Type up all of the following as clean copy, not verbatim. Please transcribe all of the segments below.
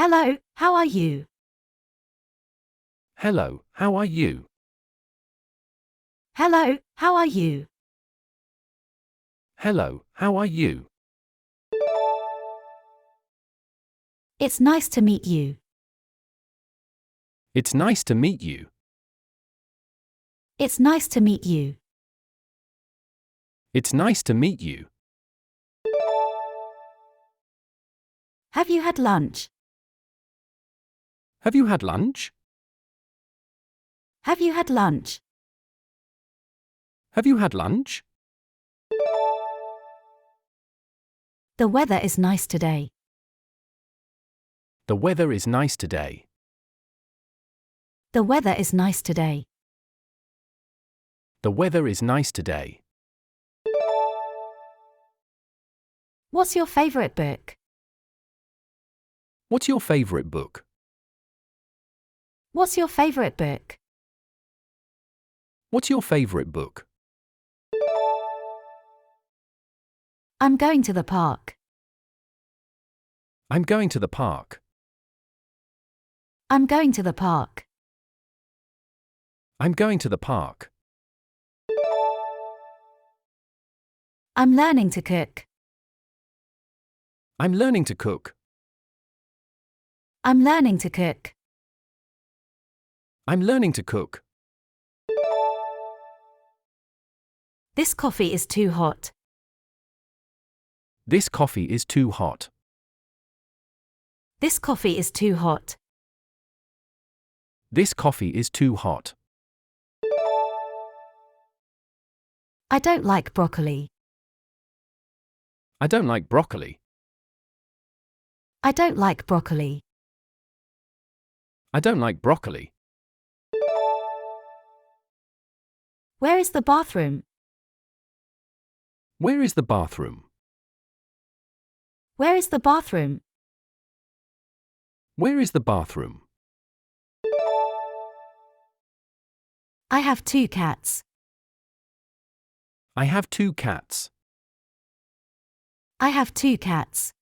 Hello, how are you? Hello, how are you? Hello, how are you? Hello, how are you? It's nice to meet you. It's nice to meet you. It's nice to meet you. It's nice to meet you. Have you had lunch? Have you had lunch? Have you had lunch? Have you had lunch? The weather is nice today. The weather is nice today. The weather is nice today. The weather is nice today. What's your favorite book? What's your favorite book? What's your favorite book? What's your favorite book? I'm going to the park. I'm going to the park. I'm going to the park. I'm going to the park. I'm learning to cook. I'm learning to cook. I'm learning to cook. I'm learning to cook. This coffee is too hot. This coffee is too hot. This coffee is too hot. This coffee is too hot. I don't like broccoli. I don't like broccoli. I don't like broccoli. I don't like broccoli. Where is the bathroom? Where is the bathroom? Where is the bathroom? Where is the bathroom? I have 2 cats. I have 2 cats. I have 2 cats.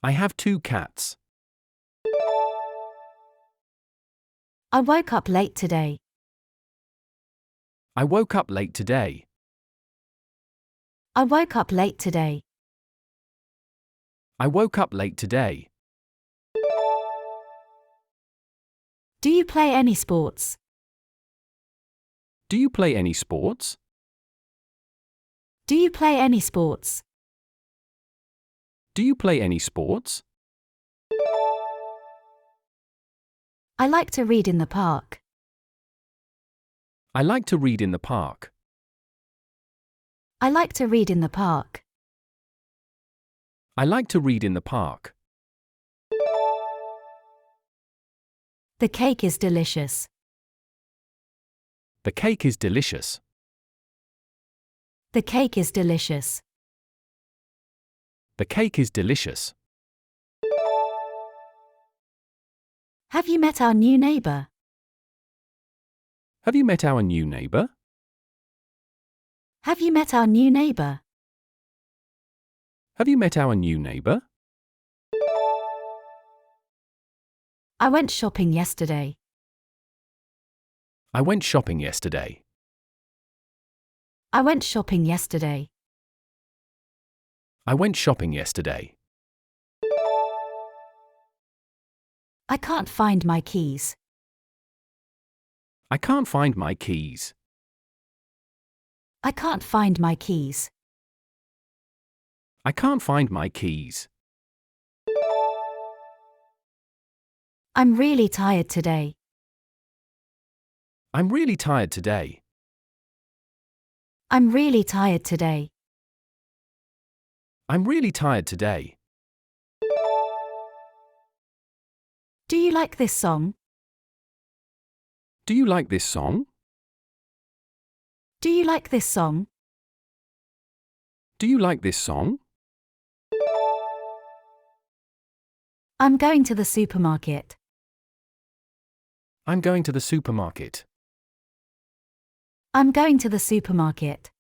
I have 2 cats. I woke up late today. I woke up late today. I woke up late today. I woke up late today. Do you play any sports? Do you play any sports? Do you play any sports? Do you play any sports? I like to read in the park. I like to read in the park. I like to read in the park. I like to read in the park. The cake is delicious. The cake is delicious. The cake is delicious. The cake is delicious. Have you met our new neighbor? Have you met our new neighbor? Have you met our new neighbor? Have you met our new neighbor? I went shopping yesterday. I went shopping yesterday. I went shopping yesterday. I went shopping yesterday. I can't find my keys. I can't find my keys. I can't find my keys. I can't find my keys. I'm really tired today. I'm really tired today. I'm really tired today. I'm really tired today. Do you like this song? Do you like this song? Do you like this song? Do you like this song? I'm going to the supermarket. I'm going to the supermarket. I'm going to the supermarket.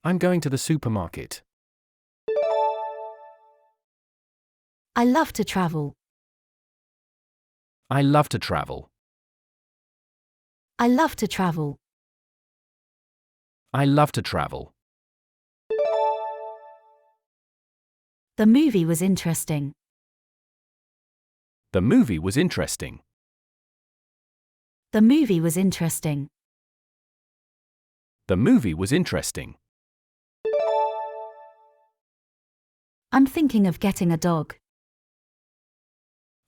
I'm going to the supermarket. I love to travel. I love to travel. I love to travel. I love to travel. The movie was interesting. The movie was interesting. The movie was interesting. The movie was interesting. I'm thinking of getting a dog.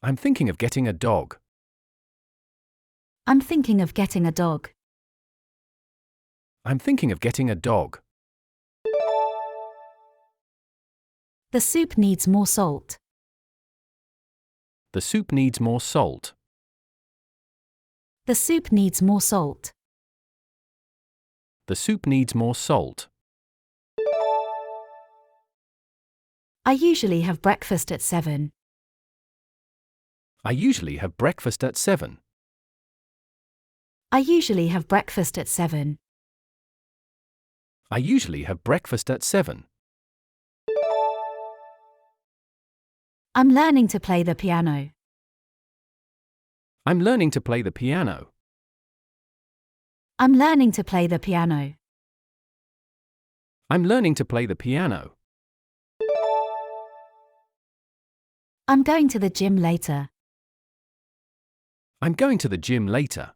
I'm thinking of getting a dog. I'm thinking of getting a dog. I'm thinking of getting a dog. The soup needs more salt. The soup needs more salt. The soup needs more salt. The soup needs more salt. I usually have breakfast at 7. I usually have breakfast at 7. I usually have breakfast at 7. I usually have breakfast at 7. I'm learning to play the piano. I'm learning to play the piano. I'm learning to play the piano. I'm learning to play the piano. I'm going to the gym later. I'm going to the gym later.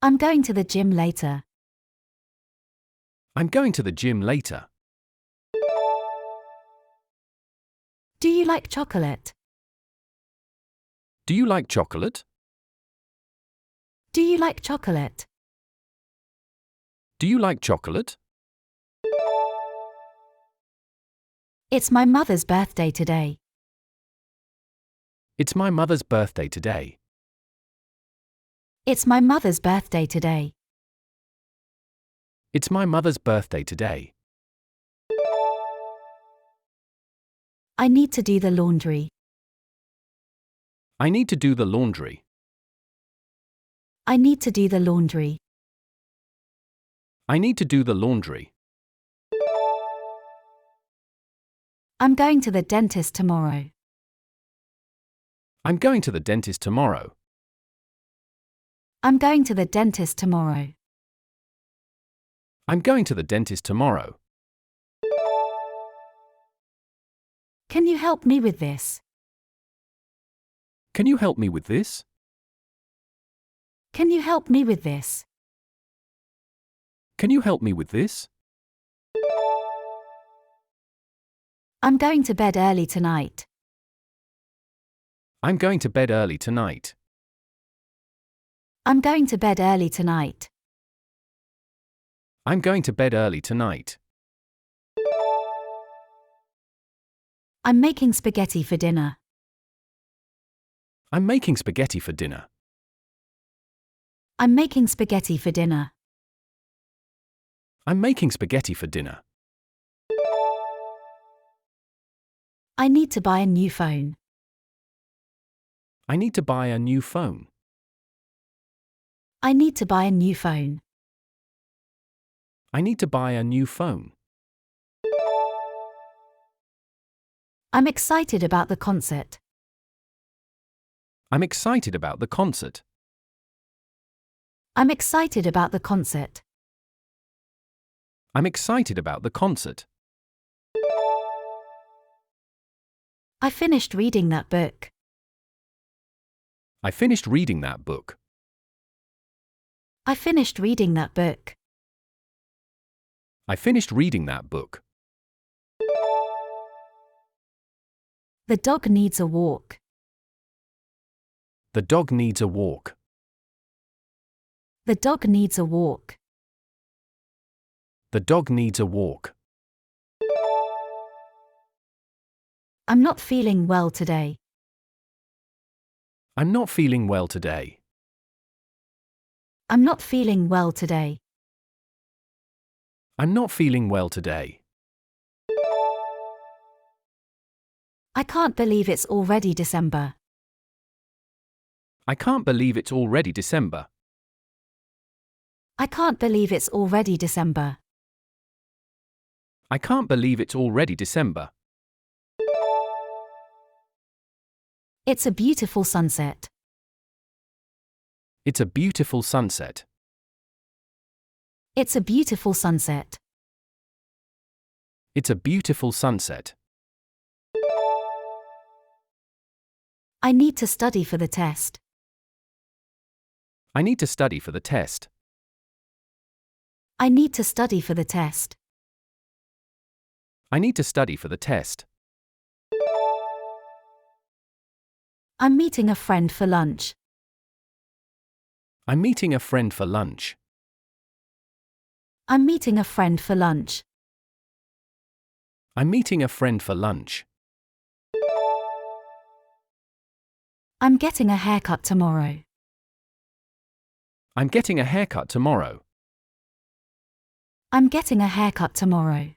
I'm going to the gym later. I'm going to the gym later. Do you like chocolate? Do you like chocolate? Do you like chocolate? Do you like chocolate? It's my mother's birthday today. It's my mother's birthday today. It's my mother's birthday today. It's my mother's birthday today. I need to do the laundry. I need to do the laundry. I need to do the laundry. I need to do the laundry. I'm going to the dentist tomorrow. I'm going to the dentist tomorrow. I'm going to the dentist tomorrow. I'm going to the dentist tomorrow. Can you help me with this? Can you help me with this? Can you help me with this? Can you help me with this? I'm going to bed early tonight. I'm going to bed early tonight. I'm going to bed early tonight. I'm going to bed early tonight. I'm making spaghetti for dinner. I'm making spaghetti for dinner. I'm making spaghetti for dinner. I'm making spaghetti for dinner. I need to buy a new phone. I need to buy a new phone. I need to buy a new phone. I need to buy a new phone. I'm excited about the concert. I'm excited about the concert. I'm excited about the concert. I'm excited about the concert. I finished reading that book. I finished reading that book. I finished reading that book. I finished reading that book. The dog needs a walk. The dog needs a walk. The dog needs a walk. The dog needs a walk. I'm not feeling well today. I'm not feeling well today. I'm not feeling well today. I'm not feeling well today. I can't believe it's already December. I can't believe it's already December. I can't believe it's already December. I can't believe it's already December. It's a beautiful sunset. It's a beautiful sunset. It's a beautiful sunset. It's a beautiful sunset. I need to study for the test. I need to study for the test. I need to study for the test. I need to study for the test. I'm meeting a friend for lunch. I'm meeting a friend for lunch. I'm meeting a friend for lunch. I'm meeting a friend for lunch. I'm getting a haircut tomorrow. I'm getting a haircut tomorrow. I'm getting a haircut tomorrow.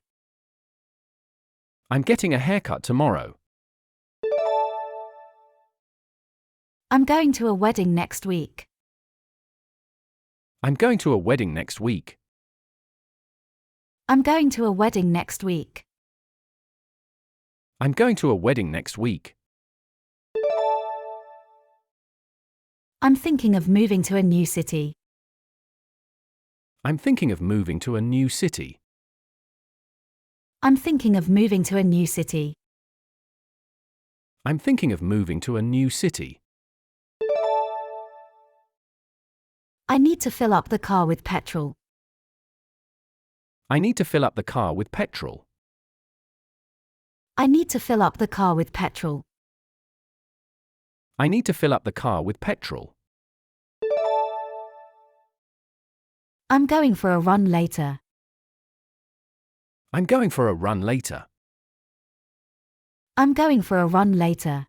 I'm getting a haircut tomorrow. I'm going to a wedding next week. I'm going to a wedding next week. I'm going to a wedding next week. I'm going to a wedding next week. I'm thinking of moving to a new city. I'm thinking of moving to a new city. I'm thinking of moving to a new city. I'm thinking of moving to a new city. I need to fill up the car with petrol. I need to fill up the car with petrol. I need to fill up the car with petrol. I need to fill up the car with petrol. I'm going for a run later. I'm going for a run later. I'm going for a run later.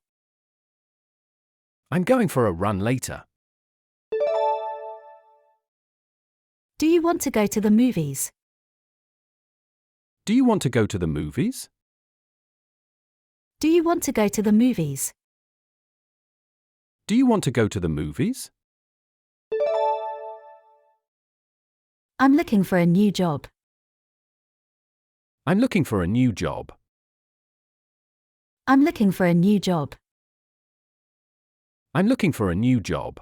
I'm going for a run later. Do you want to go to the movies? Do you want to go to the movies? Do you want to go to the movies? Do you want to go to the movies? I'm looking for a new job. I'm looking for a new job. I'm looking for a new job. I'm looking for a new job.